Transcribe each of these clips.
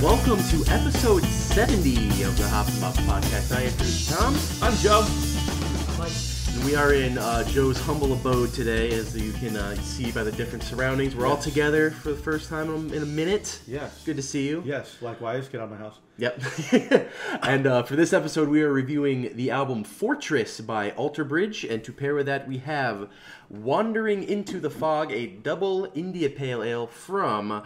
welcome to episode 70 of the Hops Bops podcast. I am Tom. I'm Joe. And we are in Joe's humble abode today, as you can see by the different surroundings. We're all together for the first time in a minute. Yes. Good to see you. Yes, likewise. Get out of my house. Yep. And for this episode, we are reviewing the album Fortress by Alter Bridge. And to pair with that, we have Wandering into the Fog, a double India Pale Ale from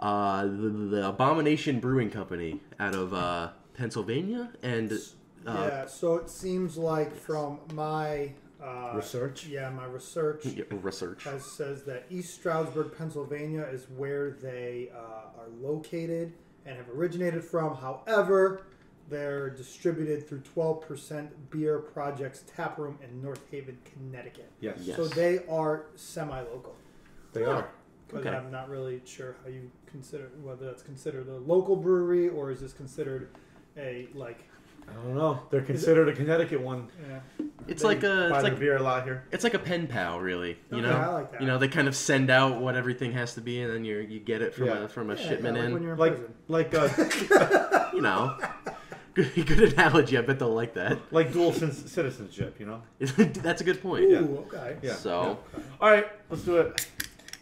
the Abomination Brewing Company out of Pennsylvania. And yeah, so it seems like from my research. Yeah, my research. Research says that East Stroudsburg, Pennsylvania, is where they are located and have originated from. However, they're distributed through 12% Beer Project's taproom in North Haven, Connecticut. Yes. Yes. So they are semi-local. They are. But Okay. I'm not really sure how you consider whether that's considered a local brewery or is this considered a I don't know. They're considered a Connecticut one. Yeah. it's They like a Buy their beer a lot here. it's like a pen pal, really. You Okay, know, I like that. You know, they kind of send out what everything has to be, and then you get it from a shipment like in. when you're in Like prison. You know, good analogy. I bet they'll like that. like dual citizenship, you know? That's a good point. Ooh, okay. Yeah. So All right, let's do it.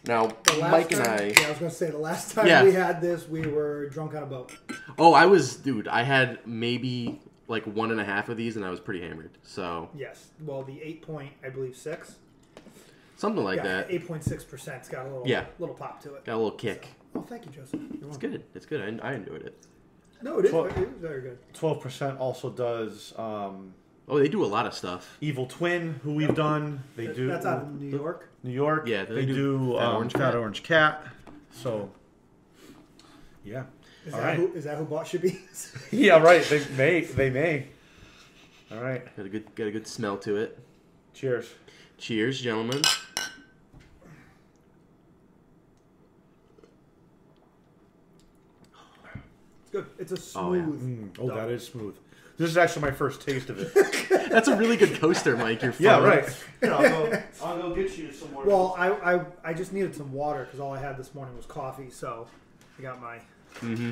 now, The last Mike and time, I. yeah, I was gonna say the last time Yeah. we had this, we were drunk on a boat. Oh, dude. I had maybe like 1.5 of these, and I was pretty hammered. So Yes, well, the 8.6. something like Yeah, that. 8.6%'s got a little pop to it. Got a little kick. Oh, thank you, Joseph. It's good. It's good. I enjoyed it. No, it is. Well- It is very good. 12% also does Oh, they do a lot of stuff. Evil Twin, who we've done. They do That's out of New York. New York. Yeah, they do Fat Orange Cat. So, yeah. Is All that right. is that who bought Shabby's? Yeah, right. They may. All right. Got a good smell to it. Cheers. Cheers, gentlemen. It's good. It's a Oh, yeah. smooth. Oh, that is smooth. This is actually my first taste of it. That's a really good coaster, Mike. You're Yeah, fun. right. Here, I'll go get you some more. Well, I just needed some water because all I had this morning was coffee, so I got my. Mm-hmm.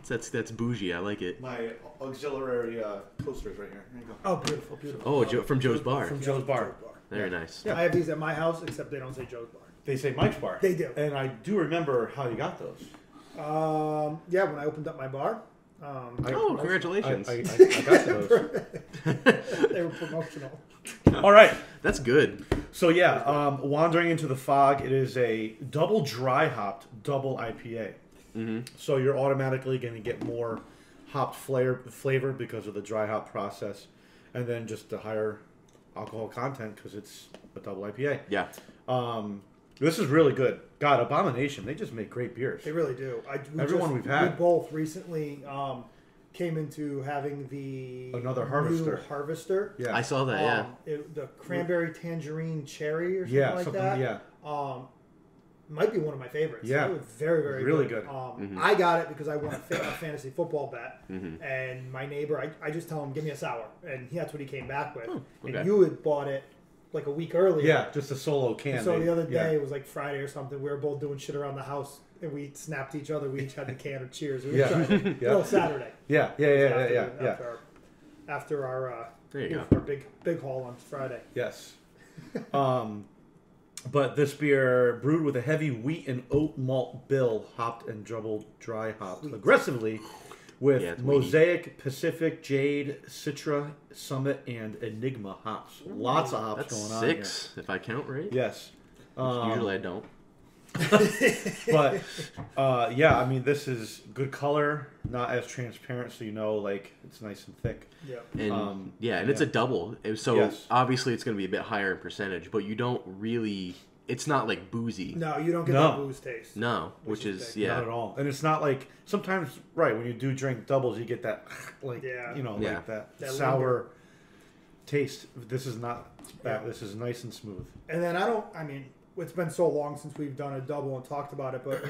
That's bougie. I like it. my auxiliary coasters right here. Here you go. Oh, beautiful, beautiful. Oh, from Joe's Bar. From Joe's Bar. Very nice. Yeah. I have these at my house, except they don't say Joe's Bar. They say Mike's Bar. They do. And I do remember how you got those. Yeah, when I opened up my bar. Oh, congratulations. I got those. They were promotional. All right. That's good. So, yeah, Wandering into the Fog, it is a double dry hopped double IPA. Mm-hmm. So you're automatically going to get more hopped flavor because of the dry hop process. And then just the higher alcohol content because it's a double IPA. Yeah. This is really good. God, Abomination, they just make great beers. They really do. We've had. We both recently came into having Another new Harvester. Harvester. Yeah. I saw that. Yeah. The Cranberry Tangerine Cherry or something Yeah, like something, that. yeah. Might be one of my favorites. Yeah. It was very, very Really good. good. I got it because I won a fantasy football bet, Mm-hmm. and my neighbor, I just tell him, give me a sour, and that's what he came back with. okay. And you had bought it like a week earlier. Yeah, just a solo can. And so the other day, yeah. it was like Friday or something, we were both doing shit around the house, and we snapped each other. We each had the can of Cheers. We Yeah. tried it. Yeah. No, Saturday. Yeah. After our There you go. our big haul on Friday. Yes. But this beer, brewed with a heavy wheat and oat malt bill, hopped and double dry hopped aggressively with Yeah, it's Mosaic, Pacific, Jade, Citra, Summit, and Enigma hops. Lots of hops That's going on 6, if I count right. here. Yes. Usually I don't. But yeah, I mean, this is good color, not as transparent, so you know, like, it's nice and thick. Yeah. And and it's a double. So Yes. obviously it's going to be a bit higher in percentage, but you don't really. It's not like boozy. No, you don't get No. that booze taste. No, which is is big. Not at all. And it's not like, sometimes, right, when you do drink doubles, you get that, like, Yeah. you know, Yeah. like that That sour taste. This is not bad. Yeah. This is nice and smooth. And then I mean, it's been so long since we've done a double and talked about it, but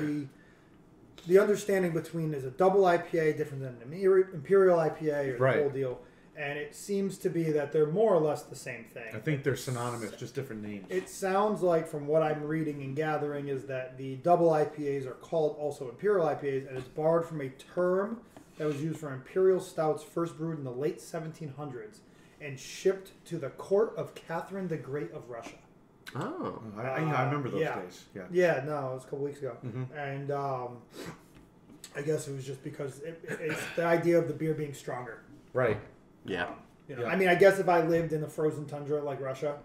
the understanding between is a double IPA different than an Imperial IPA or the Right. whole deal. and it seems to be that they're more or less the same thing. I think they're synonymous, just different names. It sounds like, from what I'm reading and gathering, is that the double IPAs are called also Imperial IPAs, and it's borrowed from a term that was used for Imperial stouts first brewed in the late 1700s and shipped to the court of Catherine the Great of Russia. Oh. I remember those days. Yeah. Yeah, no, it was a couple weeks ago. Mm-hmm. And I guess it was just because it's the idea of the beer being stronger. Right. Yeah. You know, Yeah. I mean, I guess if I lived in the frozen tundra like Russia,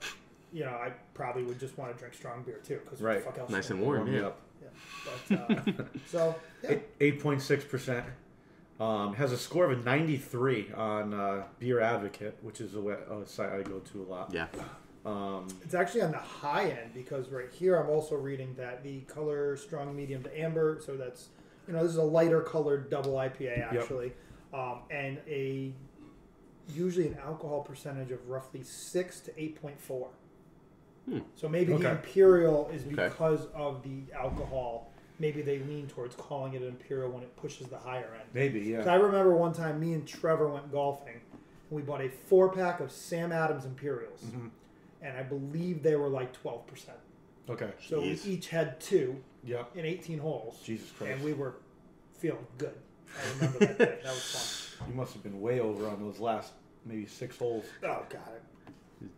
you know, I probably would just want to drink strong beer too. Because Right. what the fuck else? Nice and Warm warm, me yeah. up. Yeah. But, so, yeah. 8.6%. Has a score of a 93 on Beer Advocate, which is a site I go to a lot. Yeah. It's actually on the high end because right here I'm also reading that the color strong medium to amber, so that's, you know, this is a lighter colored double IPA actually, and usually an alcohol percentage of roughly 6 to 8.4. So maybe the Imperial is because of the alcohol. Maybe they lean towards calling it an Imperial when it pushes the higher end. Maybe, yeah. I remember one time me and Trevor went golfing, and we bought a 4-pack of Sam Adams Imperials, and I believe they were like 12%. Okay. So we each had 2 in 18 holes. Jesus Christ. And we were feeling good. I remember that day. That was fun. You must have been way over on those last maybe 6 holes. Oh, God.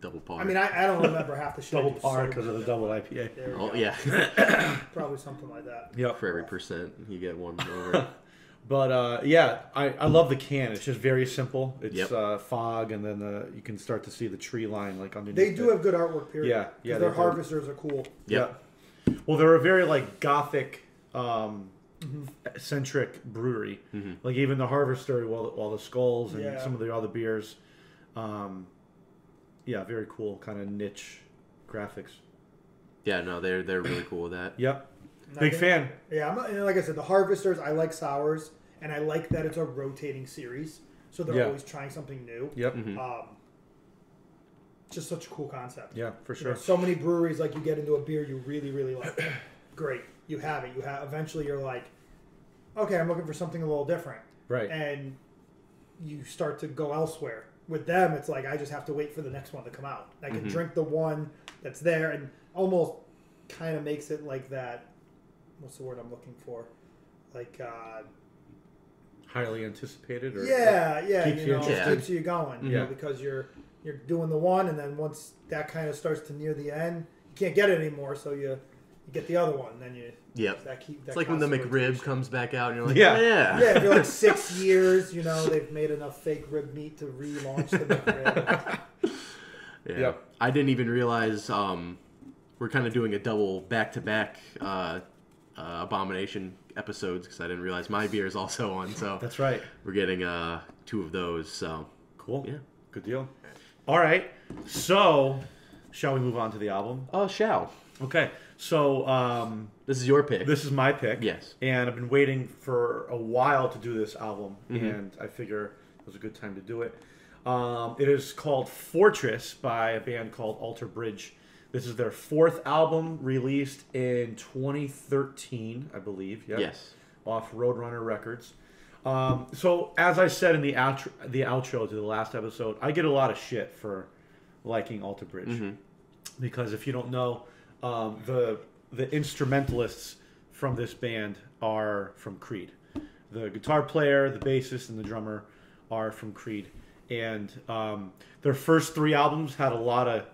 Double par. I mean, I don't remember half the shit. Double par because of the double IPA. Oh, yeah. Probably something like that. Yep. For every percent, you get one over. But yeah, I love the can. It's just very simple. It's Yep. fog, and then you can start to see the tree line like underneath. They do have good artwork, period. Yeah, yeah, Their they do. harvesters are cool. Yep. Yeah. Well, they're a very like gothic, centric brewery. Like even the Harvester, all the skulls and some of the other beers. Yeah, very cool kind of niche graphics. Yeah, no, they're really cool with that. Yep. And Big fan. Yeah, like I said, the harvesters, I like sours, and I like that it's a rotating series, so they're always trying something new. Yep. Just such a cool concept. Yeah, for You sure. know, so many breweries, like you get into a beer you really, really like. Great, you have it. Eventually, you're like, okay, I'm looking for something a little different. Right. And you start to go elsewhere. With them, it's like I just have to wait for the next one to come out. I can drink the one that's there, and almost kind of makes it like that. What's the word I'm looking for? Like, Highly anticipated, or keeps you interested. keeps you going. You know, because you're doing the one, and then once that kind of starts to near the end, you can't get it anymore, so you get the other one, and then you. Yep. That it's like when the McRib comes back out, and you're like, Yeah. oh, yeah. Yeah, for like 6 years, you know, they've made enough fake rib meat to relaunch the McRib. Yeah. Yep. I didn't even realize we're kind of doing a double back-to-back Abomination episodes because I didn't realize my beer is also on. So That's right. we're getting 2 of those. So Cool. yeah. Good deal. All right. So, shall we move on to the album? Oh, shall. Okay. So, This is your pick. this is my pick. Yes. And I've been waiting for a while to do this album, and I figure it was a good time to do it. It is called Fortress by a band called Alter Bridge. This is their 4th album, released in 2013, I believe. Yep. Yes. Off Roadrunner Records. So, as I said in the outro to the last episode, I get a lot of shit for liking Alter Bridge. Because if you don't know, the instrumentalists from this band are from Creed. The guitar player, the bassist, and the drummer are from Creed. And their first 3 albums had a lot of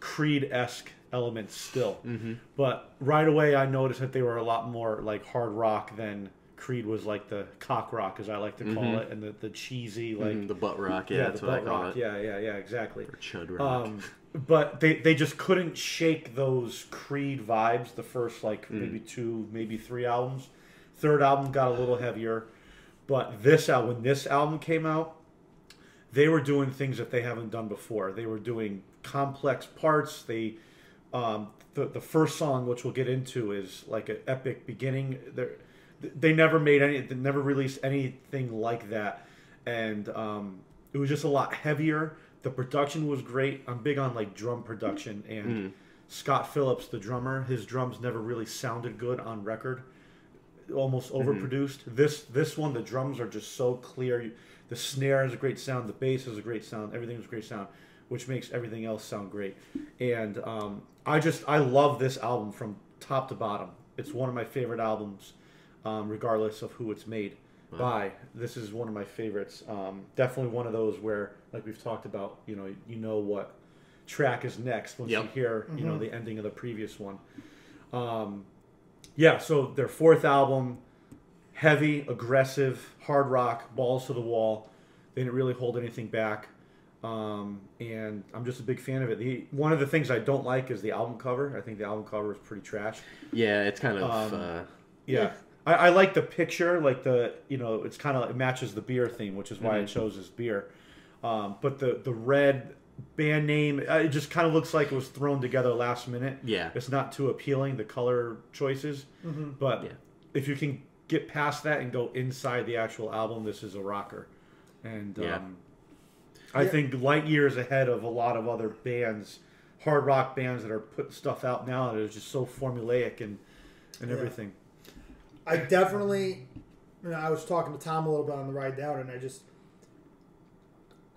Creed-esque elements still. But right away I noticed that they were a lot more like hard rock than Creed was like the cock rock, as I like to call it, and the cheesy, like... the butt rock, that's what I call it. Yeah, exactly. Or chud rock. But they just couldn't shake those Creed vibes the first, like, maybe 2, maybe 3 albums. 3rd album got a little heavier. But when this album came out, they were doing things that they haven't done before. They were doing complex parts. The first song, which we'll get into, is like an epic beginning. They never released anything like that. And it was just a lot heavier. The production was great. I'm big on like drum production, and Scott Phillips, the drummer, his drums never really sounded good on record. Almost overproduced. This one, the drums are just so clear. The snare has a great sound. The bass has a great sound. Everything has a great sound, which makes everything else sound great. And I love this album from top to bottom. It's one of my favorite albums, regardless of who it's made by. This is one of my favorites. Definitely one of those where, like we've talked about, you know what track is next once you hear the ending of the previous one. So their fourth album, heavy, aggressive, hard rock, balls to the wall. They didn't really hold anything back. And I'm just a big fan of it. One of the things I don't like is the album cover. I think the album cover is pretty trash. Yeah, it's kind of... I like the picture, like it's kind of, it matches the beer theme, which is why I chose this beer. But the red band name, it just kind of looks like it was thrown together last minute. Yeah. It's not too appealing, the color choices. But if you can get past that and go inside the actual album, this is a rocker. And I think light years ahead of a lot of other bands, hard rock bands that are putting stuff out now that are just so formulaic and everything. I definitely, I was talking to Tom a little bit on the ride down, and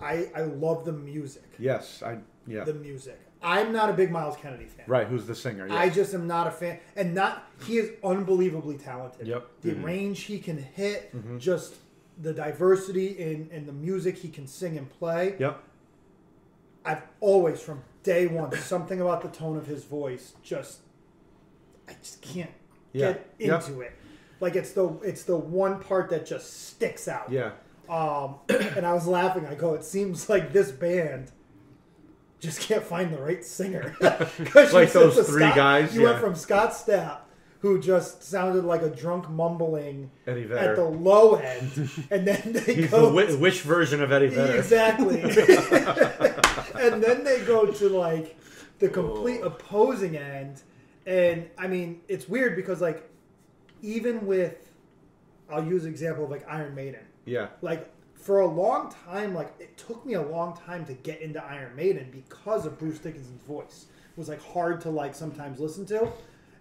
I love the music. Yes, the music. I'm not a big Myles Kennedy fan. Right, who's the singer? Yes. I just am not a fan, and he is unbelievably talented. Yep. The range he can hit, just the diversity in the music he can sing and play. Yep. I've always, from day one, something about the tone of his voice I just can't get into it. Like it's the one part that just sticks out. Yeah. And I was laughing. I go, it seems like this band just can't find the right singer. Like those three guys. You went from Scott Stapp, who just sounded like a drunk mumbling Eddie Vedder at the low end, and then He's the Wish version of Eddie Vedder. Exactly. And then they go to like the complete opposing end, and I mean it's weird because like even with, I'll use an example of like Iron Maiden. Yeah. Like for a long time, like it took me a long time to get into Iron Maiden because of Bruce Dickinson's voice. It was like hard to like sometimes listen to.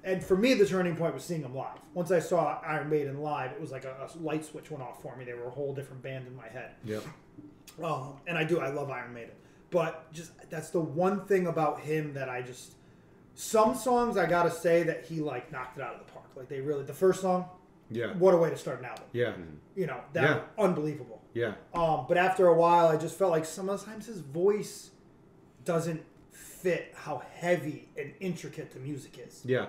And for me, the turning point was seeing them live. Once I saw Iron Maiden live, it was like a light switch went off for me. They were a whole different band in my head. Yep. And I love Iron Maiden. But just that's the one thing about him that some songs I gotta say that he like knocked it out of the park. Like they really, the first song, what a way to start an album. Yeah. That was unbelievable. Yeah. But after a while, I just felt like sometimes his voice doesn't fit how heavy and intricate the music is. Yeah.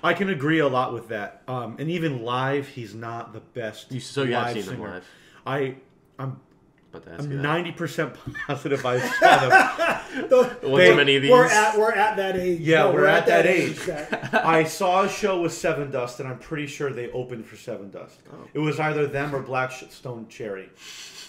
I can agree a lot with that. And even live, he's not the best. So you have seen him live? I'm But that's 90% positive I saw them. Many of these? We're at that age. Yeah, no, we're at that age. That... I saw a show with Seven Dust, and I'm pretty sure they opened for Seven Dust. Oh. It was either them or Blackstone Cherry.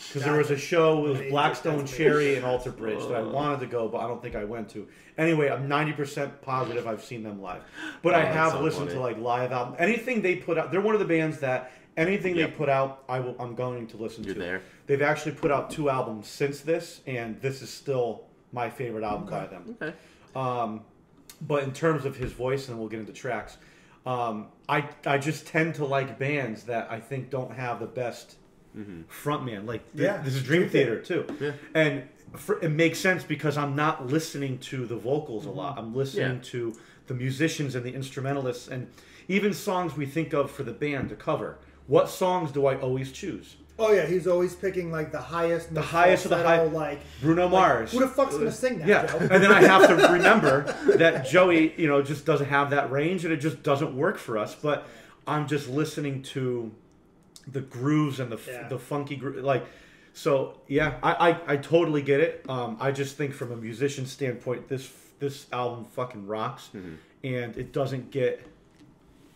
Because there was a show with Blackstone Cherry and Alter Bridge that I wanted to go, but I don't think I went to. Anyway, I'm 90% positive I've seen them live. But I have listened to like live albums. Anything they put out, they're one of the bands that anything they put out, I'm going to listen to. There. They've actually put out 2 albums since this, and this is still my favorite album by them. Okay. But in terms of his voice, and we'll get into tracks, I just tend to like bands that I think don't have the best frontman. Like this is Dream Theater too, and it makes sense because I'm not listening to the vocals a lot. I'm listening to the musicians and the instrumentalists, and even songs we think of for the band to cover. What songs do I always choose? Oh yeah, he's always picking like the highest of the high, like Bruno Mars. Who the fuck's gonna sing that? Yeah, Joe? And then I have to remember that Joey, just doesn't have that range, and it just doesn't work for us. But I'm just listening to the grooves and the funky groove, like. So yeah, I totally get it. I just think from a musician standpoint, this album fucking rocks, and it doesn't get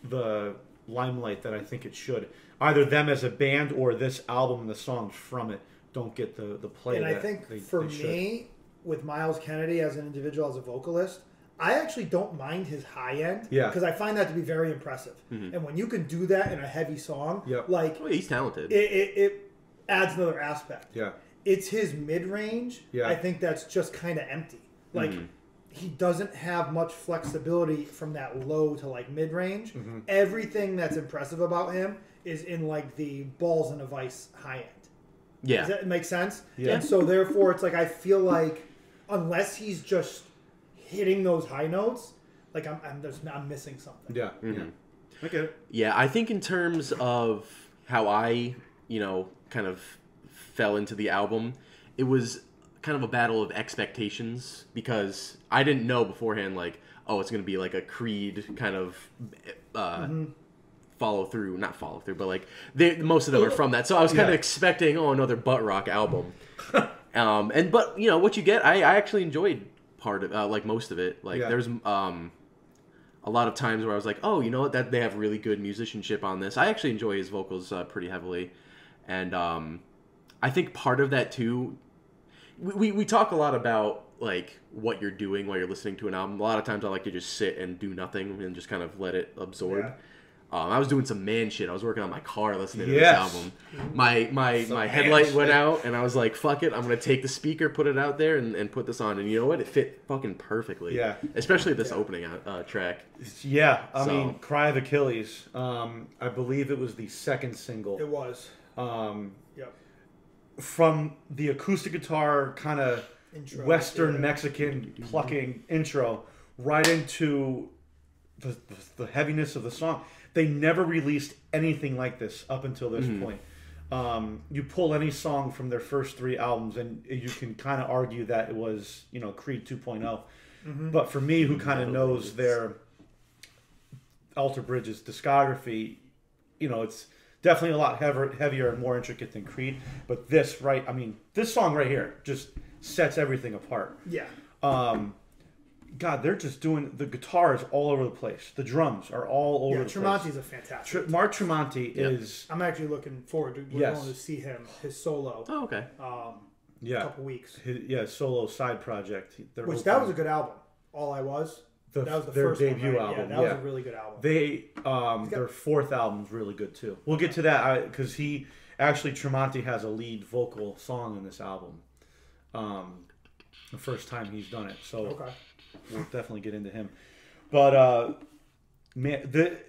the limelight that I think it should. Either them as a band or this album and the songs from it don't get the play. And I think for me, with Myles Kennedy as an individual, as a vocalist, I actually don't mind his high end. Yeah. Because I find that to be very impressive. And when you can do that in a heavy song, like he's talented. It adds another aspect. Yeah. It's his mid range. Yeah. I think that's just kind of empty. Like he doesn't have much flexibility from that low to like mid range. Everything that's impressive about him is in like the balls in a vice high end. Yeah. Does that make sense? Yeah. And so therefore, it's like I feel like unless he's just hitting those high notes, like I'm missing something. Yeah. Mm-hmm. Yeah. Okay. Yeah, I think in terms of how I, kind of fell into the album, it was kind of a battle of expectations because I didn't know beforehand, like, oh, it's going to be like a Creed kind of not follow through, but like most of them are from that. So I was kind of expecting, another butt rock album. But what you get, I actually enjoyed part of like most of it. Like there's a lot of times where I was like, oh, you know what, that they have really good musicianship on this. I actually enjoy his vocals pretty heavily, and I think part of that too. We talk a lot about like what you're doing while you're listening to an album. A lot of times I like to just sit and do nothing and just kind of let it absorb. Yeah. I was doing some man shit. I was working on my car listening to this album. My headlight went out, and I was like, fuck it. I'm going to take the speaker, put it out there, and put this on. And you know what? It fit fucking perfectly. Yeah. Especially this opening track. Yeah. I mean, Cry of Achilles. I believe it was the second single. It was. Yep. From the acoustic guitar kind of Western Mexican plucking intro right into the heaviness of the song. They never released anything like this up until this point. You pull any song from their first 3 albums, and you can kind of argue that it was, Creed 2.0. But for me, who kind of knows their Alter Bridge's discography, it's definitely a lot heavier and more intricate than Creed. But this song right here just sets everything apart. Yeah. God, they're just doing the guitars all over the place. The drums are all over the place. Tremonti's a fantastic. Mark Tremonti is. I'm actually looking forward to going to see his solo. Oh, okay. A couple weeks. His solo side project. That was a good album. All I Was. That was their first debut one, right? album. Yeah, that was a really good album. Their 4th album's really good too. We'll get to that because Tremonti has a lead vocal song in this album. The first time he's done it, so we'll definitely get into him. But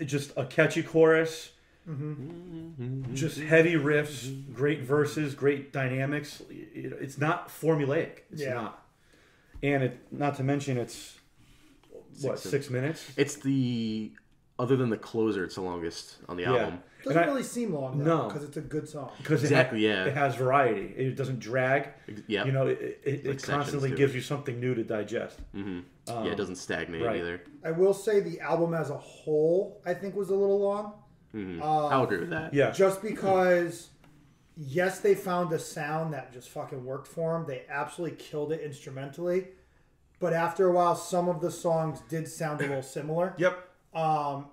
just a catchy chorus, just heavy riffs, great verses, great dynamics. It's not formulaic. It's not, and not to mention it's 6 minutes. It's other than the closer, it's the longest on the album. It doesn't really seem long, though, because it's a good song. Because it has variety. It doesn't drag. Yeah. It constantly gives you something new to digest. It doesn't stagnate either. I will say the album as a whole, I think, was a little long. I'll agree with that. Yeah. Just because, yes, they found a sound that just fucking worked for them. They absolutely killed it instrumentally. But after a while, some of the songs did sound a little similar. Yep.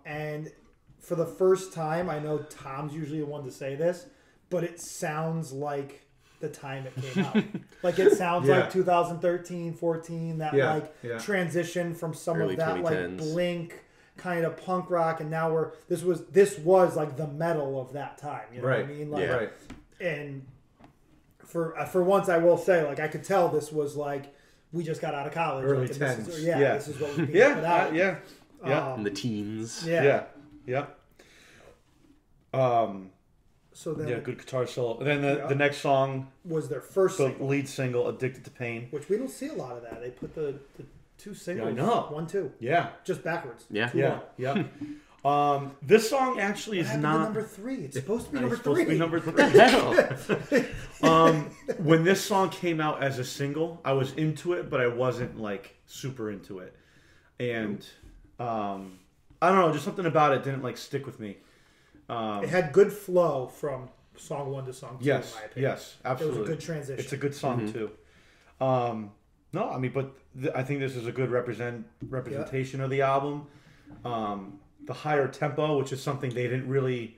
And for the first time, I know Tom's usually the one to say this, but it sounds like the time it came out. Like it sounds like 2013, 14, that transition from some early of that 2010s. like Blink kind of punk rock, and now this was like the metal of that time. You know what I mean? Like, right. And for once, I will say, like, I could tell this was like we just got out of college. Early like, 10s. This is what was being put out. Yeah. In the teens. Yeah. So then, good guitar solo. And then the next song was their first single. Lead single, "Addicted to Pain," which we don't see a lot of that. They put the 2 singles, I know. 1, 2, Yeah, just backwards. Yeah. 2, 1. This song actually is not number 3. It's supposed to be number 3. What the hell? When this song came out as a single, I was into it, but I wasn't like super into it, and I don't know, just something about it didn't like stick with me. It had good flow from song 1 to song 2. Yes, in my opinion. yes, absolutely. It was a good transition. It's a good song too. No, I mean, but I think this is a good representation of the album. The higher tempo, which is something they didn't really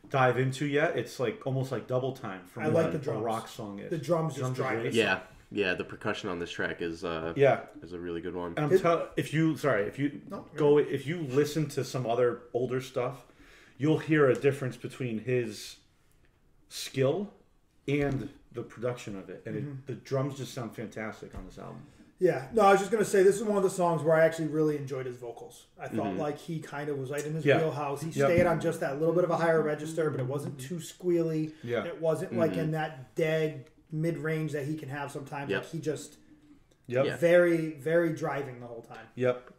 dive into yet. It's like almost like double time from what the drums. a rock song is. The drums just drive it. Yeah, the percussion on this track is a really good one. And if you listen to some other older stuff, you'll hear a difference between his skill and the production of it, and the drums just sound fantastic on this album. Yeah, no, I was just gonna say this is one of the songs where I actually really enjoyed his vocals. I felt like he kind of was right in his wheelhouse. He stayed on just that little bit of a higher register, but it wasn't too squealy. Yeah. It wasn't like in that dead mid range that he can have sometimes. Like he just very, very driving the whole time. Yep.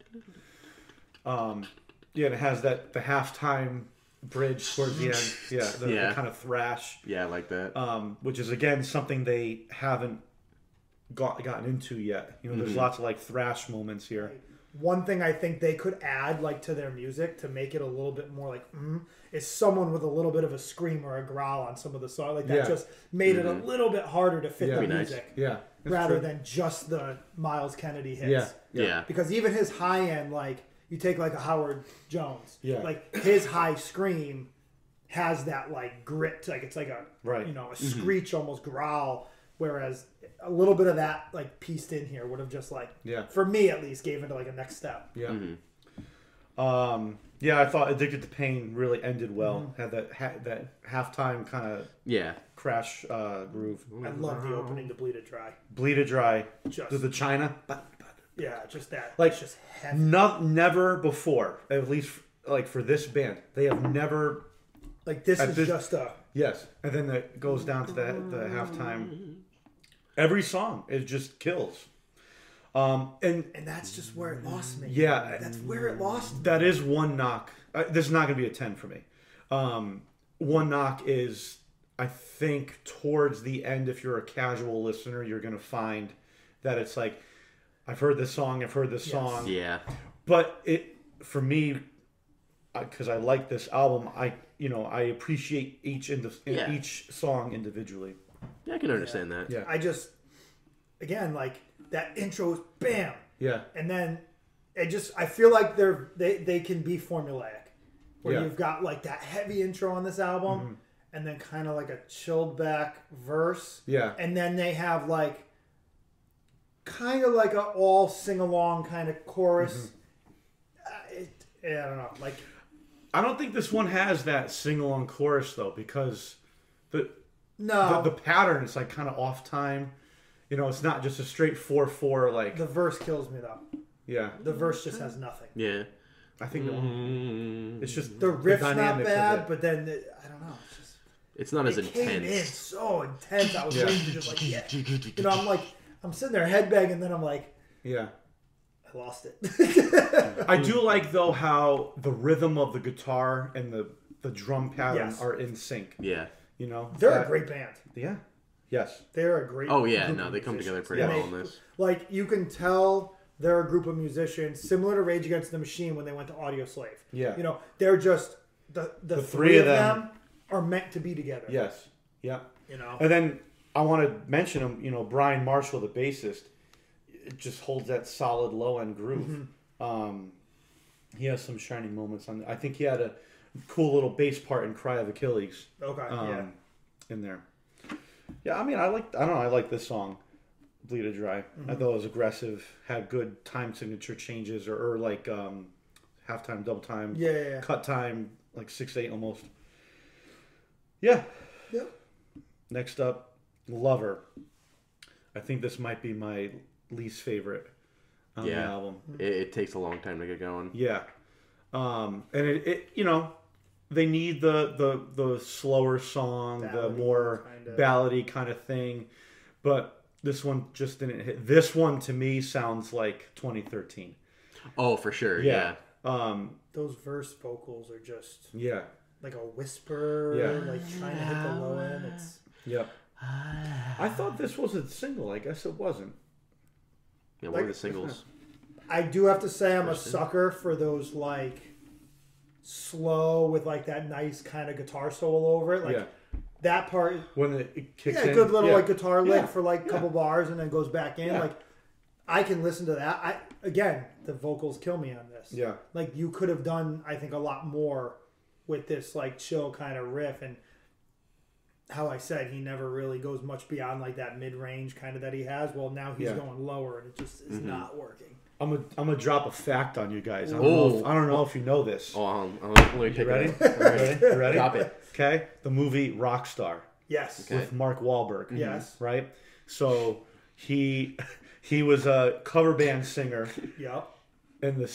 And it has the halftime bridge towards the end. Yeah, the kind of thrash. Yeah, I like that. Which is again something they haven't gotten into yet. You know, there's lots of like thrash moments here. One thing I think they could add like to their music to make it a little bit more like is someone with a little bit of a scream or a growl on some of the songs. Like that just made it a little bit harder to fit the music. Yeah. Rather than just the Miles Kennedy hits. Yeah. Because even his high end, like you take like a Howard Jones, like his high scream has that like grit, like it's like a a screech almost growl. Whereas a little bit of that like pieced in here would have just like for me at least gave it like a next step. Yeah. I thought Addicted to Pain really ended well. Had that halftime kind of crash groove. I love the opening to Bleed It Dry. Bleed It Dry. Just the China. Yeah, just that. Like it's just heavy. Never before, at least like for this band, they have never like this is just a and then it goes down to the halftime. Every song it just kills. And that's just where it lost me. Yeah, that's where it lost me. That is one knock. This is not going to be a 10 for me. One knock is, I think, towards the end, if you're a casual listener, you're going to find that it's like, I've heard this song, song. Yeah. But for me, because I like this album, I appreciate each song individually. Yeah, I can understand that. Yeah. I just, again, like, that intro is bam. Yeah. And then I feel like they can be formulaic. Where you've got like that heavy intro on this album and then kind of like a chilled back verse. Yeah. And then they have like kind of like a all sing along kind of chorus. I don't know. Like, I don't think this one has that sing along chorus though, because the pattern is like kind of off time. You know, it's not just a straight 4/4 like. The verse kills me though. Yeah. The verse just has nothing. Yeah. I think it's just the riff's not bad, but then I don't know. It's not as intense. It came in so intense. I was ready to just like you know, I'm sitting there headbanging, and then I'm like, I lost it. I do like though how the rhythm of the guitar and the drum pattern are in sync. Yeah. You know, they're a great band. Yeah. Yes. They're a great. Oh yeah, no, they come together pretty well in this. Like you can tell they're a group of musicians similar to Rage Against the Machine when they went to Audio Slave. Yeah. You know, they're just the three of them are meant to be together. Yes. Yeah. You know. And then I want to mention him. You know, Brian Marshall, the bassist, it just holds that solid low end groove. He has some shining moments on. I think he had a cool little bass part in "Cry of Achilles." Okay. In there. Yeah, I mean, I like this song, "Bleed It Dry." I thought it was aggressive, had good time signature changes, or like halftime, double time, cut time, like 6/8 almost. Yeah. Yep. Next up, "Lover." I think this might be my least favorite on the album. It takes a long time to get going. Yeah. And it you know, they need the slower song, ballady, the more ballady kind of thing. But this one just didn't hit. This one to me sounds like 2013. Oh, for sure. Yeah. Those verse vocals are just like a whisper, like trying to hit the low end. It's I thought this was a single. I guess it wasn't. Yeah, one of the singles. I do have to say I'm a sucker for those like slow with like that nice kind of guitar solo over it. Like that part when it kicks in. Good little like guitar lick for like a couple bars and then goes back in. Like I can listen to that. Again, the vocals kill me on this. Yeah. Like you could have done, I think, a lot more with this like chill kind of riff. And how I said he never really goes much beyond like that mid range kind of that he has. Well, now he's going lower and it just is not working. I'm gonna drop a fact on you guys. I don't know if you know this. Oh, let me take ready? it. You ready? Drop it. Okay. The movie Rockstar. Yes. With Mark Wahlberg. Yes. Right. So he He was a cover band singer, Yep. and the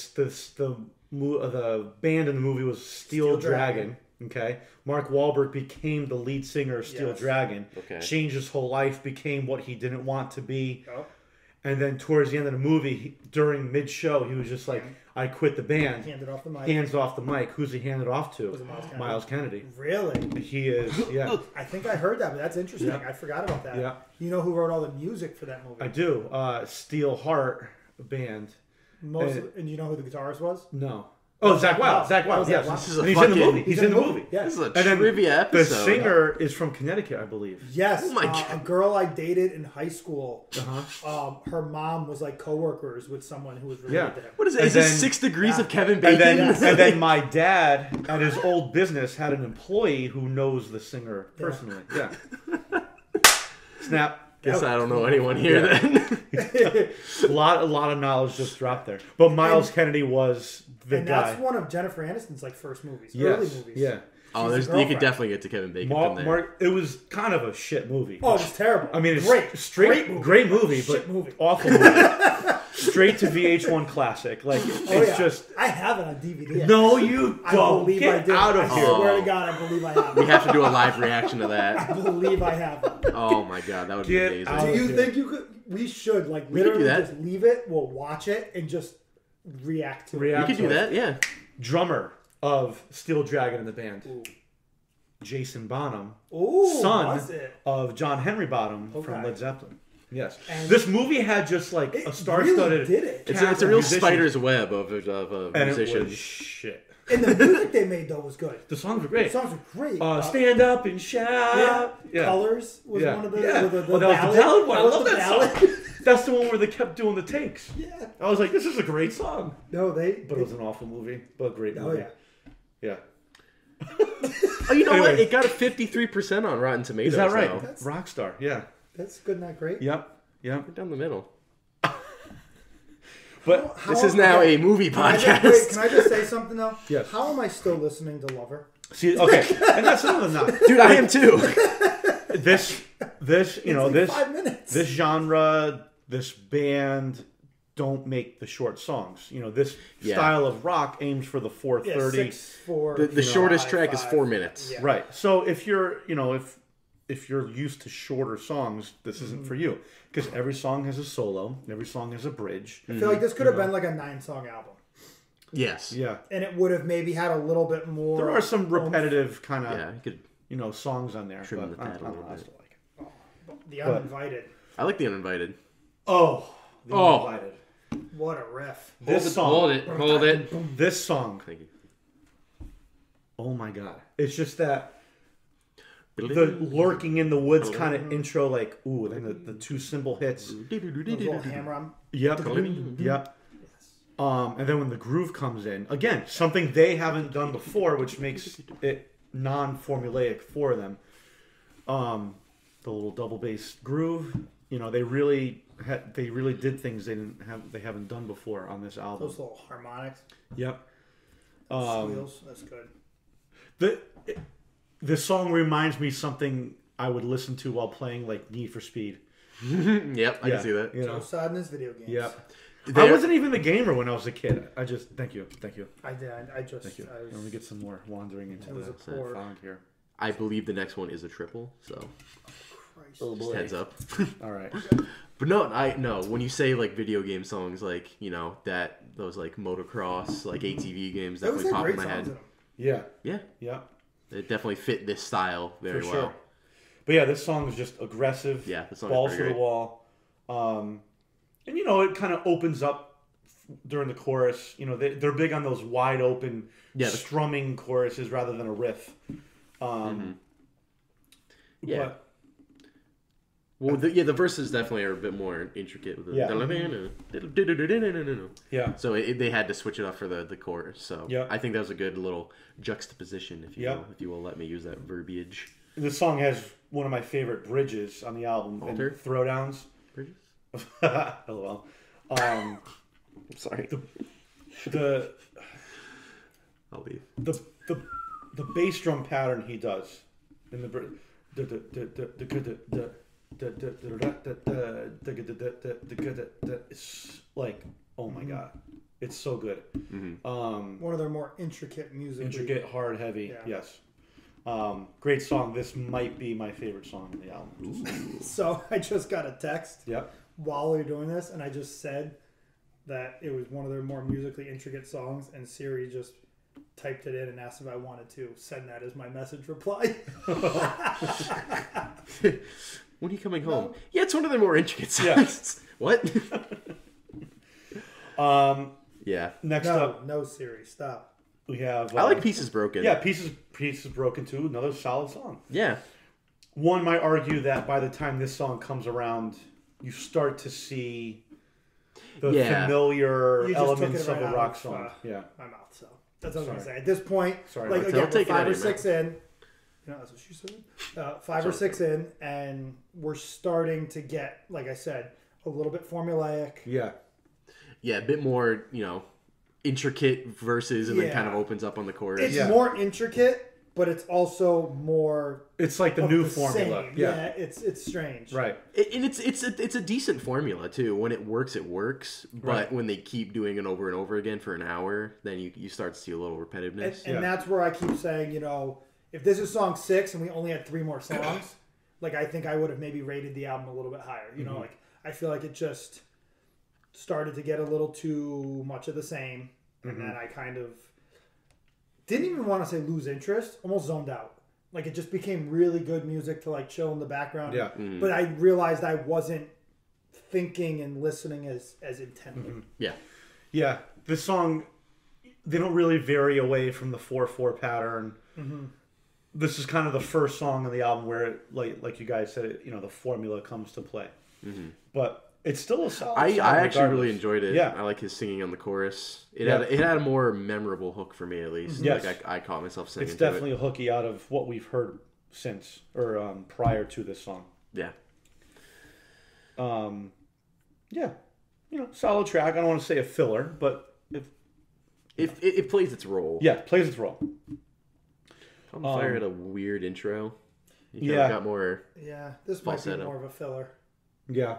band in the movie was Steel Dragon. Okay, Mark Wahlberg became the lead singer of Steel Dragon. Okay. Changed his whole life, became what he didn't want to be. Yep. And then towards the end of the movie, during mid-show, he was just like, "I quit the band." Handed off the mic. Hands off the mic. Who's he handed off to? Was it Miles Kennedy? Miles Kennedy. Really? He is. Yeah. I think I heard that, but that's interesting. Yeah. I forgot about that. Yeah. You know who wrote all the music for that movie? I do. Steel Heart band. And you know who the guitarist was? No. Oh, Zach Wild. Zach Wild. Oh, Yes. Zach Wild. This is a And he's fucking, in the movie. He's in the movie. Yeah. This is a And then trivia episode. The singer is from Connecticut, I believe. Yes. Oh my God. A girl I dated in high school. Uh-huh. Her mom was like co-workers with someone who was related to him. What is it? And Is this then- 6 Degrees of Kevin And Bacon? then my dad at his old business had an employee who knows the singer personally. Yeah. Snap. Guess I don't know anyone here then. A lot of knowledge just dropped there. But Miles Kennedy was the And guy. that's one of Jennifer Aniston's like first movies, Yes. early movies. Yeah. Oh, She's there's, the you could girlfriend. definitely get to Kevin Bacon from there. It was kind of a shit movie. Oh, it was terrible. I mean, it's great, great movie, Shit but movie. awful movie. Straight to VH1 classic. Like it's just. I have it on DVD. No, you I don't. believe Get I do. out of I here. swear to God, I believe I have We it. have to do a live reaction to that. I believe I have it. Oh my god, that would be Get amazing. out. Do you here. think you could? We should like We could do literally that. just leave it. We'll watch it and just react to We React. could do that, yeah. Drummer of Steel Dragon in the band, it. Jason Bonham, Ooh, son was it? of John Henry Bonham from Okay. Led Zeppelin. Yes, And this movie had just like It a star-studded. really did it. It's a real spider's web of and musicians. it was shit. And the music they made though was good. The songs were The great. songs were great. Stand up and shout. yeah. Colors was Yeah. one of the. Yeah. The Oh, that was the ballad one. I was love the that ballad. song. That's the one where they kept doing the takes. Yeah. I was like, this is a great song. No, But it was an awful movie, but a great Oh movie. yeah. Yeah. Oh, you know what? Anyway. It got a 53% on Rotten Tomatoes. Is that right? Now. That's- Rockstar. Yeah. That's good, not great. Yep. Right down the middle. But This is now a movie Can I podcast. can I just say something though? Yes. How am I still listening to Lover? see, okay, and that's another knock. Dude, I am too. This, you know, It's like this 5 minutes. this genre, this band don't make the short songs. You know, this Yeah. style of rock aims for the Yeah, 4:30. 6, 4. The shortest five, track is 4 5. minutes. Yeah. Right. So if you're, you know, if you're used to shorter songs, this isn't for you because every song has a solo, every song has a bridge. I feel like this could have been like a 9-song album, Yes. Yeah. and it would have maybe had a little bit more. There are some repetitive kind of, Yeah, you could. you know, songs on there. Trim but the pad a I don't little know, I bit. still like it. The Uninvited. I like the Uninvited. Oh. The Oh. Uninvited. What a riff! This song. Hold it. This song. Thank you. Oh my god. It's just that the lurking in the woods kind of intro, like, ooh, then the two cymbal hits. Those little hammer on. Yep. Yep. And then when the groove comes in, again, something they haven't done before, which makes it non-formulaic for them. The little double bass groove, you know, they really did things they haven't done before on this album. Those little harmonics. Yep. Squeals. That's good. The song reminds me something I would listen to while playing like Need for Speed. Yep, I can see that. You know. Sadness video games. Yep. I There- wasn't even the gamer when I was a kid. I just thank you. I did. I just. Thank you. I was, Let me get some more wandering into It was the a poor- font here. I believe the next one is a triple, so Christ. just heads up. All right. But no, when you say like video game songs, like, you know, those like motocross, like ATV games Those definitely had pop in great my songs head. in them. Yeah. Yeah, Yeah. it definitely fit this style very For well. sure. But yeah, this song is just aggressive. Yeah, the song balls is to pretty the great. wall. And you know, it kind of opens up during the chorus. You know, they're big on those wide open strumming choruses rather than a riff. Yeah. But, Well, the verses definitely are a bit more intricate with the yeah. So they had to switch it up for the chorus. So Yeah. I think that was a good little juxtaposition, if you Yeah. will, if you will let me use that verbiage. This song has one of my favorite bridges on the album. Alter? And throwdowns. Bridges? LOL. I'm sorry. The I'll leave. the bass drum pattern he does in the It's like, oh my god, it's so good. One of their more intricate music. Intricate, hard, heavy. Yeah. Yes. Great song. This might be my favorite song on the album. So I just got a text Yep. while we were doing this, and I just said that it was one of their more musically intricate songs, and Siri just typed it in and asked if I wanted to send that as my message reply. When are you coming home? Yeah, it's one of their more intricate songs. Yeah. What? Yeah. Next up, No, Siri, stop. we have. I like Pieces Broken. Yeah, Pieces Broken too. Another solid song. Yeah. One might argue that by the time this song comes around, you start to see the familiar You just took elements it right of a out rock of, song. Yeah. My mouth, so that's what I was going to Sorry. say. At this point, Sorry. like I'll again, we're take it out 5 of or your 6 in. You know, that's what she said. 5 or 6 in, and we're starting to get, like I said, a little bit formulaic. Yeah. Yeah, a bit more, intricate verses and then kind of Yeah. opens up on the chorus. It's more intricate, but it's also more. It's like the of new the formula. same. Yeah. It's strange. Right. And it's a decent formula too. When it works, But Right. when they keep doing it over and over again for an hour, then you start to see a little repetitiveness. And that's where I keep saying, if this is song 6 and we only had 3 more songs, like I think I would have maybe rated the album a little bit higher. Like I feel like it just started to get a little too much of the same, and then I kind of didn't even want to say lose interest, almost zoned out. Like it just became really good music to like chill in the background. Yeah. But I realized I wasn't thinking and listening as intently. Yeah. Yeah. This song, they don't really vary away from the 4/4 pattern. This is kind of the first song on the album where, like you guys said, the formula comes to play. But it's still a solid I song actually regardless. really enjoyed it. Yeah. I like his singing on the chorus. It Yeah. had a more memorable hook for me at least. Yes. Like I caught myself singing. It's to definitely a hooky out of what we've heard since or prior to this song. it. Yeah. Solid track. I don't want to say a filler, but It plays its role. plays its role. On Fire had a weird intro. You Yeah. got more. Yeah, this might be Falsetto. more of a filler. Yeah.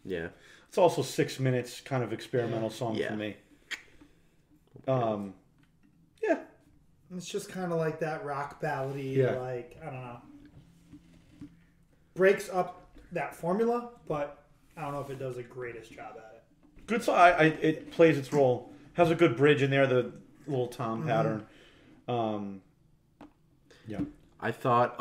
Yeah. It's also 6 minutes, kind of experimental song Yeah. for me. Yeah. It's just kind of like that rock ballady, Yeah. like, I don't know. Breaks up that formula, but I don't know if it does the greatest job at it. Good song. It plays its role. Has a good bridge in there, the little tom pattern. Yeah. I thought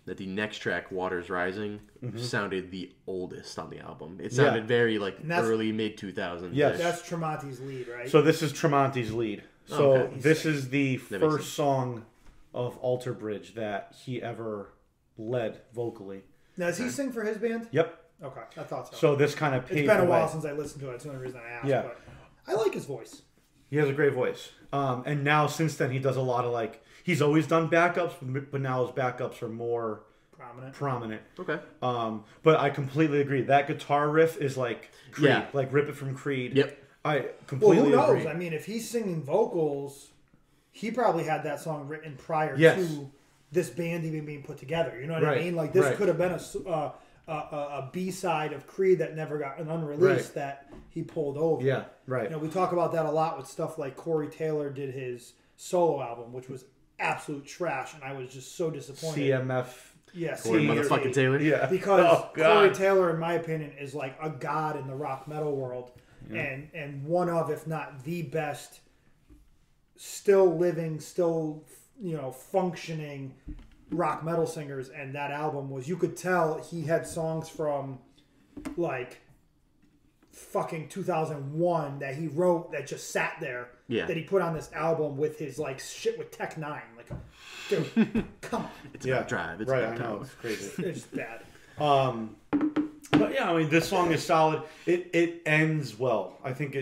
that the next track, Waters Rising, sounded the oldest on the album. It sounded very like that's- early mid 2000s. Yes. That's Tremonti's lead, right? So this is Tremonti's lead. So Okay. this is the makes sense. first song of Alter Bridge that he ever led vocally. Now, does he sing for his band? Yep. Okay, I thought so. So this kind of paved It's been a the while way. since I listened to it. That's the only reason I asked. Yeah. But I like his voice. He has a great voice. And now since then he does a lot of he's always done backups, but now his backups are more prominent. Okay. But I completely agree. That guitar riff is like Creed, Yeah. like Rip It From Creed. Yep. I Well, completely who knows? agree. I mean, if he's singing vocals, he probably had that song written prior Yes. to this band even being put together. You know what Right, I mean? Like, this right. could have been a B-side of Creed that never got an unreleased that he pulled over. Yeah, right. We talk about that a lot with stuff like Corey Taylor did his solo album, which was absolute trash, and I was just so disappointed. CMF. Yes, Corey motherfucking Taylor. Yeah. because Oh, God. Corey Taylor, in my opinion, is like a god in the rock metal world, and one of, if not the best, still living, still functioning rock metal singers. And that album was, you could tell he had songs from like fucking 2001 that he wrote that just sat there. Yeah. That he put on this album with his like shit with Tech Nine. Like, dude, come on, It's about drive. It's Right, about I know. time. It's crazy. it's bad. But yeah, I mean, this song is solid. It ends well. I think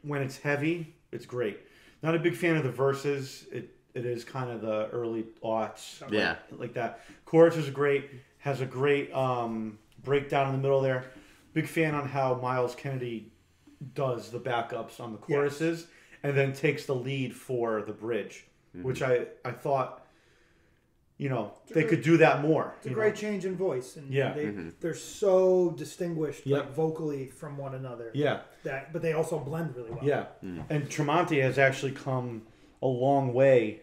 when it's heavy, it's great. Not a big fan of the verses. It is kind of the early aughts. Yeah. Like that. Chorus is great. Has a great breakdown in the middle there. Big fan on how Miles Kennedy does the backups on the choruses and then takes the lead for the bridge, which I thought they could do that more. It's a great change in voice, and Yeah. they're so distinguished Yep. like vocally from one another. Yeah. But they also blend really well. Yeah. And Tremonti has actually come a long way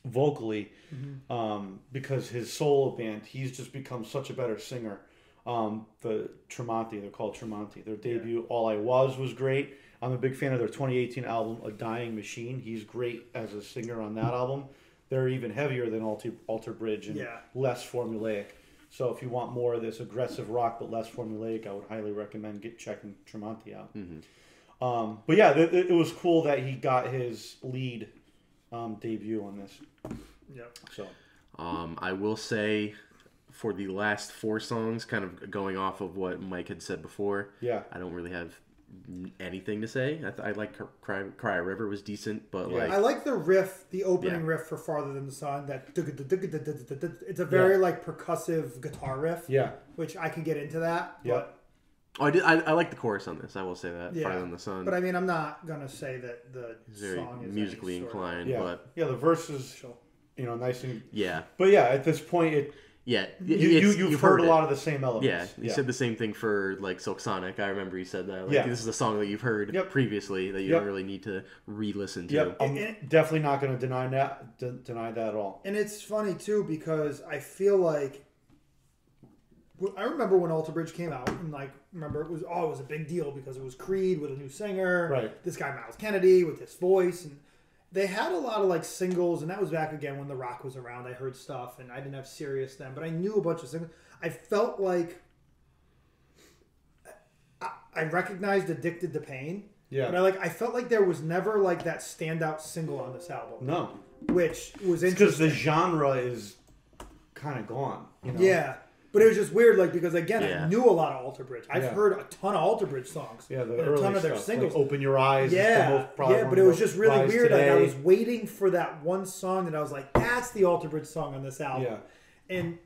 vocally because his solo band, he's just become such a better singer. The Tremonti, they're called Tremonti. Their debut, All I Was great. I'm a big fan of their 2018 album, A Dying Machine. He's great as a singer on that album. They're even heavier than Alter Bridge and less formulaic. So if you want more of this aggressive rock but less formulaic, I would highly recommend checking Tremonti out. But yeah, it was cool that he got his lead debut on this. Yep. So I will say, for the last 4 songs, kind of going off of what Mike had said before, I don't really have anything to say. I like Cry a River was decent, but I like the riff, the opening riff for Farther Than the Sun. That it's a very like percussive guitar riff. Yeah, which I can get into that. Yeah. But I like the chorus on this. I will say that. Farther Than the Sun. But I mean, I'm not gonna say that the song is musically inclined. But the verses, nice and But at this point, you've heard a lot of the same elements. Yeah, you said the same thing for like Silk Sonic. I rember you said that. Like, this is a song that you've heard previously that you don't really need to re-listen to. Yep. I'm definitely not going to deny that at all. And it's funny too because I feel like I remember when Alter Bridge came out, and it was a big deal because it was Creed with a new singer, right? This guy Miles Kennedy with his voice, and they had a lot of like singles, and that was back again when The Rock was around. I heard stuff, and I didn't have Sirius then, but I knew a bunch of singles. I felt like I recognized "Addicted to Pain," but I felt like there was never like that standout single on this album. No, which was interesting because the genre is kind of gone. Yeah. But it was just weird, because again, I knew a lot of Alter Bridge. I've heard a ton of Alter Bridge songs. Yeah, a ton of their singles. Like Open Your Eyes. But it was just really weird. Like, I was waiting for that one song that I was like, that's the Alter Bridge song on this album. Yeah. And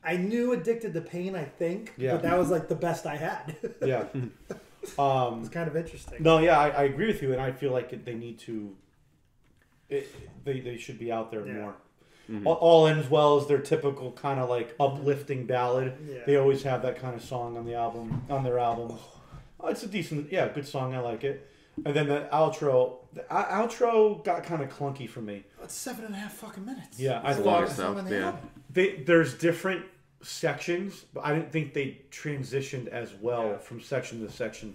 I knew Addicted to Pain, I think, but that was like the best I had. Yeah. It's kind of interesting. No, I agree with you, and I feel like they need to. They should be out there more. Mm-hmm. All Ends Well is their typical kind of like uplifting ballad. Yeah. They always have that kind of song on their albums. Oh, it's a decent, good song. I like it. And then the outro got kind of clunky for me. It's 7.5 fucking minutes. Yeah, I thought there's different sections, but I didn't think they transitioned as well from section to section.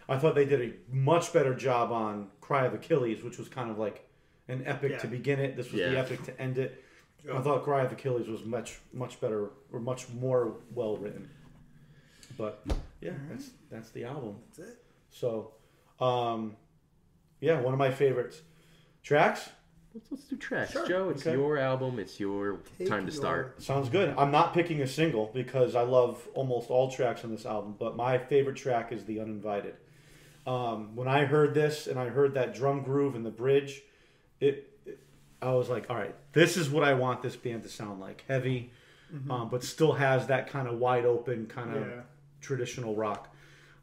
I thought they did a much better job on Cry of Achilles, which was kind of like an epic to begin it. This was the epic to end it. I thought Cry of Achilles was much better or much more well written. But that's the album. That's it. So, one of my favorites. Tracks? Let's do tracks. Sure. Joe, it's your album. It's your time to start. Sounds good. I'm not picking a single because I love almost all tracks on this album, but my favorite track is the Uninvited. When I heard this and I heard that drum groove and the bridge, I was like, all right, this is what I want this band to sound like. Heavy, but still has that kind of wide open, kind of traditional rock.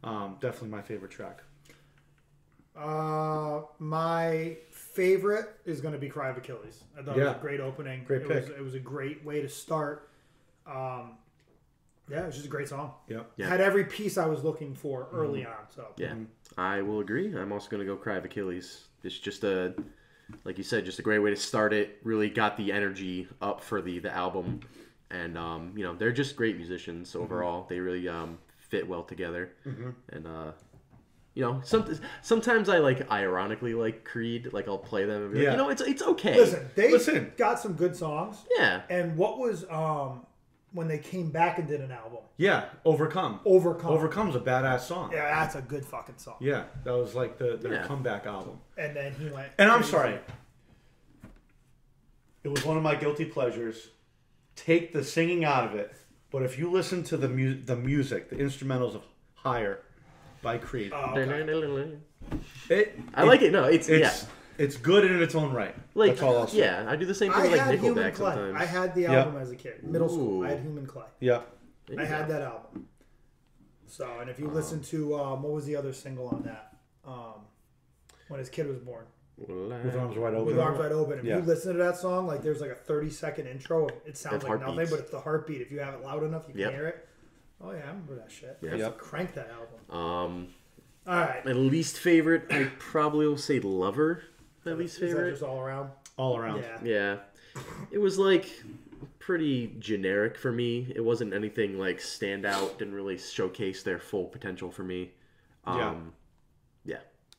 Definitely my favorite track. My favorite is going to be Cry of Achilles. I thought it was a great opening. Great pick. It was a great way to start. It was just a great song. Yep. It had every piece I was looking for early on. So I will agree. I'm also going to go Cry of Achilles. It's just like you said, just a great way to start it. Really got the energy up for the album. And, they're just great musicians overall. They really fit well together. And, sometimes I ironically like Creed. Like, I'll play them and be like, it's okay. Listen, they got some good songs. Yeah. And what was when they came back and did an album? Yeah, Overcome. Overcome's a badass song. Yeah, that's a good fucking song. Yeah, that was like their comeback album. And then he went. And I'm sorry. It was one of my guilty pleasures. Take the singing out of it, but if you listen to the music, the instrumentals of Higher by Creed. Okay. I like it. No, it's good in its own right. Like, that's all I'll say. Yeah, I do the same thing with Nickelback sometimes. I had the album as a kid. Middle school. I had Human Clay. Yeah. I had that album. So, and if you listen to, what was the other single on that? When his kid was born. With Arms Wide Open. With Arms Wide Open. If Yeah. you listen to that song, like there's like a 30-second intro. It sounds It's like heartbeats. nothing, but it's the heartbeat. If you have it loud enough, you can Yep. hear it. Oh yeah, I remember that shit. Yeah. I used to Yep. crank that album. All right. My least favorite, I probably will say Lover. My least Is that favorite. just all around? All around. Yeah. Yeah. It was like pretty generic for me. It wasn't anything like stand out. Didn't really showcase their full potential for me. Yeah.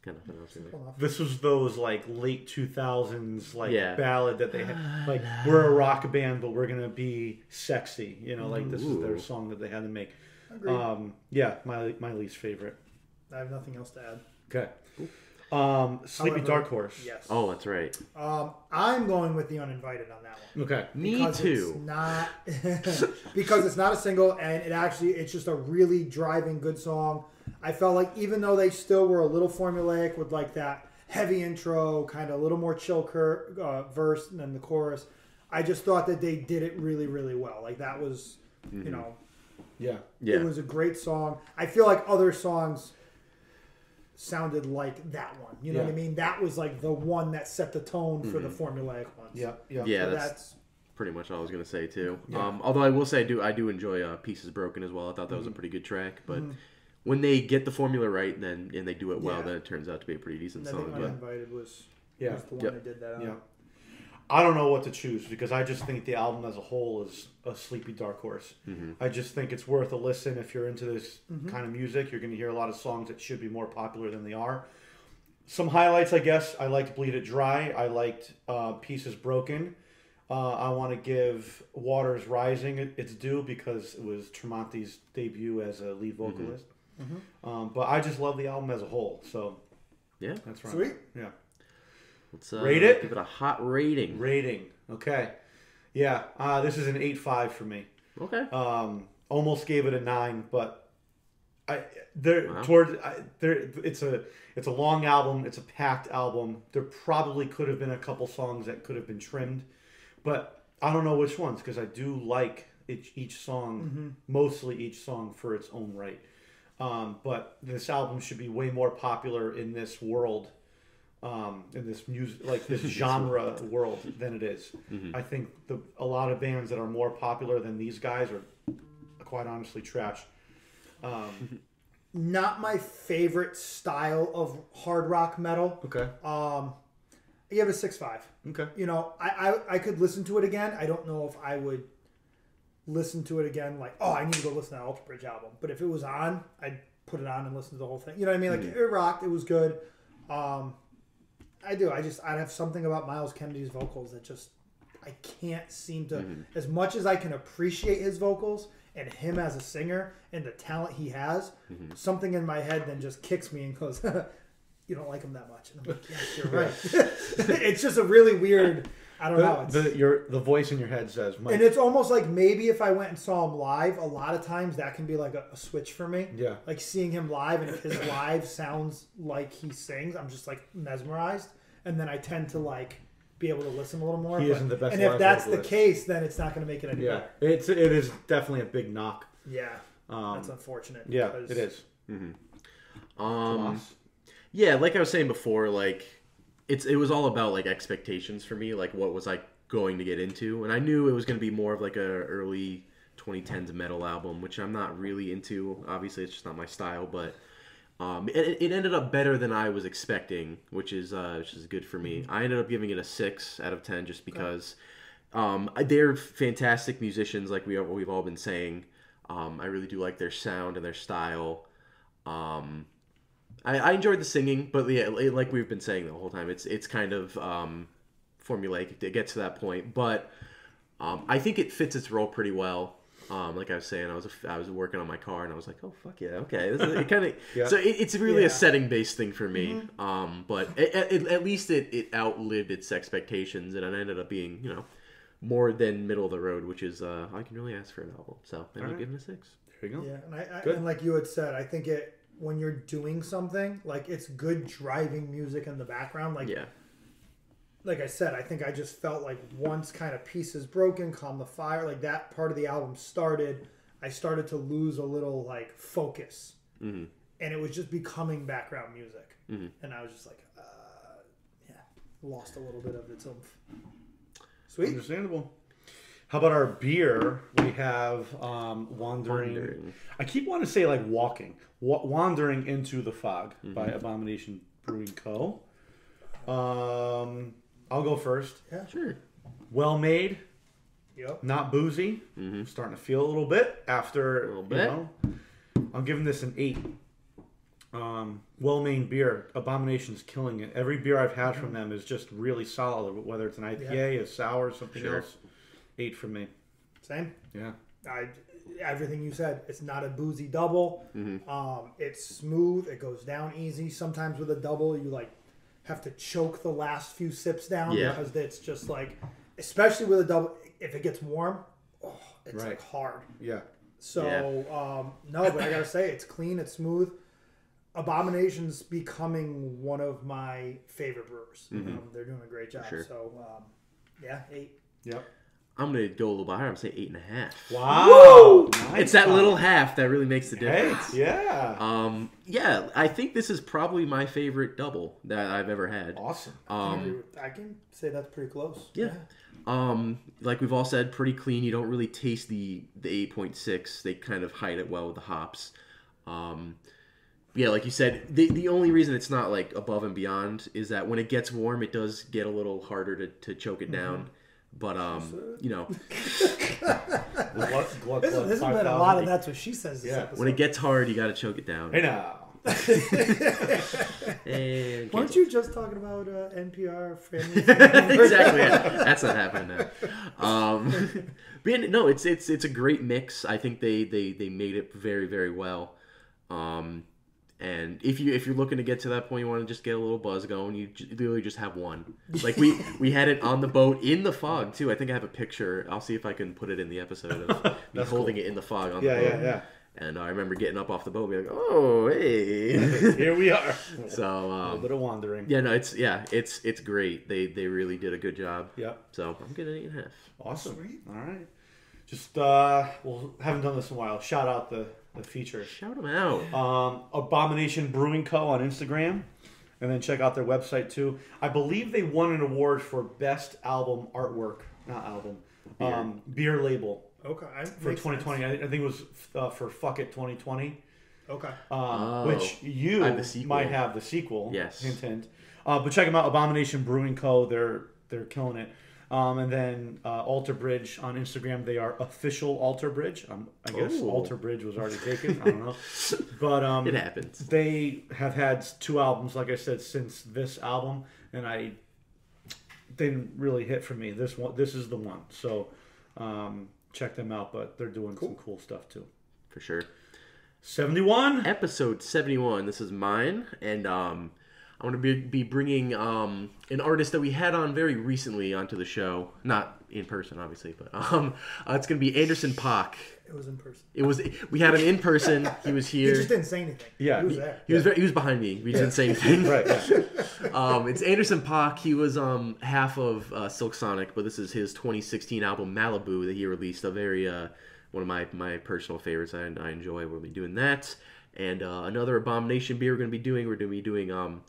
Kind of. This was those like late 2000s like Yeah. ballad that they had. Like, we're a rock band, but we're gonna be sexy. You know, like this is their song that they had to make. Agreed. Yeah, my least favorite. I have nothing else to add. Okay. Sleepy However, Dark Horse. Yes. Oh, that's right. I'm going with the Uninvited on that one. Okay. Me Because too. It's not because it's not a single, and it's just a really driving good song. I felt like even though they still were a little formulaic with like that heavy intro, kind of a little more chill verse than the chorus, I just thought that they did it really, really well. Like that was, you know, Yeah. it was a great song. I feel like other songs sounded like that one. You know what I mean? That was like the one that set the tone for the formulaic ones. Yeah. Yeah. Yeah, So that's pretty much all I was gonna say too. Yeah. Although I will say I do enjoy Pieces Broken as well. I thought that was a pretty good track, but when they get the formula right and they do it well, then it turns out to be a pretty decent I song. think But Uninvited was the one that did that. Yeah. I don't know what to choose because I just think the album as a whole is a sleepy dark horse. I just think it's worth a listen if you're into this kind of music. You're going to hear a lot of songs that should be more popular than they are. Some highlights, I guess. I liked Bleed It Dry. I liked Pieces Broken. I want to give Waters Rising its due because it was Tremonti's debut as a lead vocalist. But I just love the album as a whole. So yeah, that's right. Sweet. Yeah. let's Rate it? Give it a hot rating. Rating. Okay. Yeah. This is an 8.5 for me. Okay. Almost gave it a 9, but it's a long album. It's a packed album. There probably could have been a couple songs that could have been trimmed, but I don't know which ones because I do like each song, mostly each song for its own right. But this album should be way more popular in this world, in this music, like this genre world than it is. I think a lot of bands that are more popular than these guys are quite honestly trash. Not my favorite style of hard rock metal. Okay. I give it a 6.5. Okay. You know, I could listen to it again. I don't know if I would listen to it again like, oh, I need to go listen to that Alter Bridge album. But if it was on, I'd put it on and listen to the whole thing. You know what I mean? Like, it rocked. It was good. I'd have something about Miles Kennedy's vocals that just, I can't seem to, as much as I can appreciate his vocals and him as a singer and the talent he has, something in my head then just kicks me and goes, you don't like him that much. And I'm like, yes, you're right. It's just a really weird, I don't know. The voice in your head says, Mike. And it's almost like maybe if I went and saw him live, a lot of times that can be like a switch for me. Yeah. Like seeing him live, and if his live sounds like he sings, I'm just like mesmerized. And then I tend to like be able to listen a little more. He isn't the best And if live that's the vocalist. case, then it's not going to make it any better. It is definitely a big knock. Yeah. That's unfortunate. Yeah, because- it is. Yeah, like I was saying before, like it was all about like expectations for me, like what was I going to get into, and I knew it was going to be more of like a early 2010s metal album, which I'm not really into. Obviously, it's just not my style, but it ended up better than I was expecting, which is good for me. I ended up giving it a 6 out of 10 just because they're fantastic musicians, like we've all been saying. I really do like their sound and their style. I enjoyed the singing, but yeah, like we've been saying the whole time, it's kind of formulaic. It gets to that point, but I think it fits its role pretty well. Like I was saying, I was working on my car, and I was like, oh fuck yeah, okay. This is, it kind of so it's really a setting based thing for me. But at least it outlived its expectations, and it ended up being more than middle of the road, which is I can really ask for an album. So I ended up giving it a 6. There you go. Yeah, and like you had said, I think when you're doing something, like it's good driving music in the background. Like I said, I think I just felt like once kind of Pieces Broken, Calm the Fire, like that part of the album started, I started to lose a little like focus. And it was just becoming background music. And I was just like, lost a little bit of its oomph. Sweet. Understandable. How about our beer? We have Wandering. I keep wanting to say like walking. Wandering into the Fog by Abomination Brewing Co. I'll go first. Yeah. Sure. Well made. Yep. Not boozy. Starting to feel a little bit after. A little bit. You know, I'm giving this an 8. Well-made beer. Abomination's killing it. Every beer I've had from them is just really solid. Whether it's an IPA, a sour, something else. 8 for me. Same. Yeah. Everything you said. It's not a boozy double. It's smooth. It goes down easy. Sometimes with a double, you like have to choke the last few sips down because it's just like, especially with a double, if it gets warm, it's like hard. Yeah. So no, but I gotta say, it's clean. It's smooth. Abomination's becoming one of my favorite brewers. They're doing a great job. Sure. So, 8. Yep. I'm going to go a little bit higher. I'm going to say 8.5. Wow. Nice. It's that little half that really makes the difference. Hey, yeah. Yeah, I think this is probably my favorite double that I've ever had. Awesome. I can say that's pretty close. Yeah. Like we've all said, pretty clean. You don't really taste the 8.6. They kind of hide it well with the hops. Yeah, like you said, the only reason it's not like above and beyond is that when it gets warm, it does get a little harder to choke it down. But you know, There's been a lot of that's what she says. This episode. When it gets hard, you got to choke it down. Hey now. Weren't you just talking about NPR family? Exactly. Yeah. That's not happening now. But no, it's a great mix. I think they made it very, very well. And if you're looking to get to that point, you want to just get a little buzz going, you literally just have one. Like we had it on the boat in the fog too. I think I have a picture. I'll see if I can put it in the episode of me holding it in the fog on the boat. Yeah. And I remember getting up off the boat and being like, oh, hey. Here we are. So a little bit of wandering. Yeah, no, it's great. They really did a good job. Yep. So I'm getting 8.5. Awesome. Sweet. All right. Just haven't done this in a while. Shout out the feature. Shout them out. Abomination Brewing Co. on Instagram. And then check out their website too. I believe they won an award for best album artwork. Not album. Beer label. Okay. For 2020. I think it was for Fuck It 2020. Okay. Which you might have the sequel. Yes. Hint, hint. But check them out. Abomination Brewing Co. They're killing it. And then Alter Bridge on Instagram. They are official Alter Bridge. I guess Alter Bridge was already taken. I don't know. But it happens. They have had 2 albums, like I said, since this album, and they didn't really hit for me. This is the one. So check them out. But they're doing some cool stuff too. For sure. 71. Episode 71. This is mine, and I'm going to be bringing an artist that we had on very recently onto the show. Not in person, obviously, but it's going to be Anderson .𝙗. It was in person. We had him in person. He was here. He just didn't say anything. Yeah. He was there. He was behind me. We didn't say anything. Right. Yeah. It's Anderson .𝙗. He was half of Silk Sonic, but this is his 2016 album Malibu that he released. A very one of my personal favorites. I enjoy. We'll be doing that, and another Abomination beer we're going to be doing.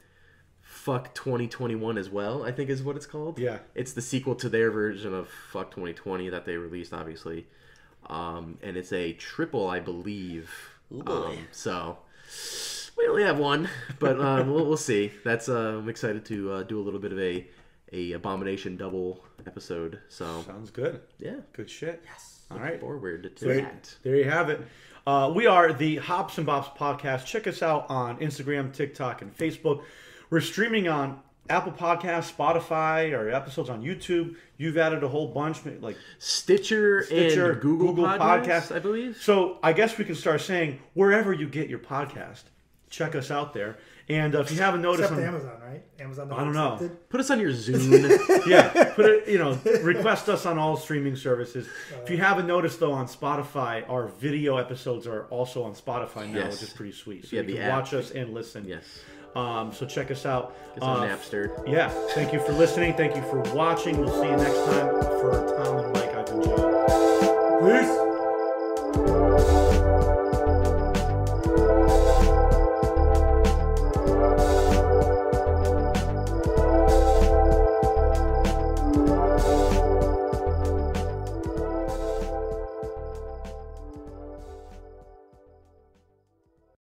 Fuck 2021 as well, I think is what it's called. Yeah. It's the sequel to their version of Fuck 2020 that they released, obviously. And it's a triple, I believe. So we only have one, but we'll see. That's I'm excited to do a little bit of a Abomination double episode. So sounds good. Yeah. Good shit. Yes. All right. Forward to that. There you have it. We are the Hops and Bops podcast. Check us out on Instagram, TikTok, and Facebook. We're streaming on Apple Podcasts, Spotify, our episodes on YouTube. You've added a whole bunch, like Stitcher and Google Podcasts, I believe. So I guess we can start saying wherever you get your podcast, check us out there. And if you haven't noticed, except Amazon, right? Amazon. I don't know. Accepted. Put us on your Zune. Yeah, put it. Request us on all streaming services. If you haven't noticed, though, on Spotify, our video episodes are also on Spotify now, which is pretty sweet. So you can watch us and listen. Yes. So check us out. It's on Napster. Yeah. Thank you for listening. Thank you for watching. We'll see you next time. For Tom and Mike, I've been Joe. Peace.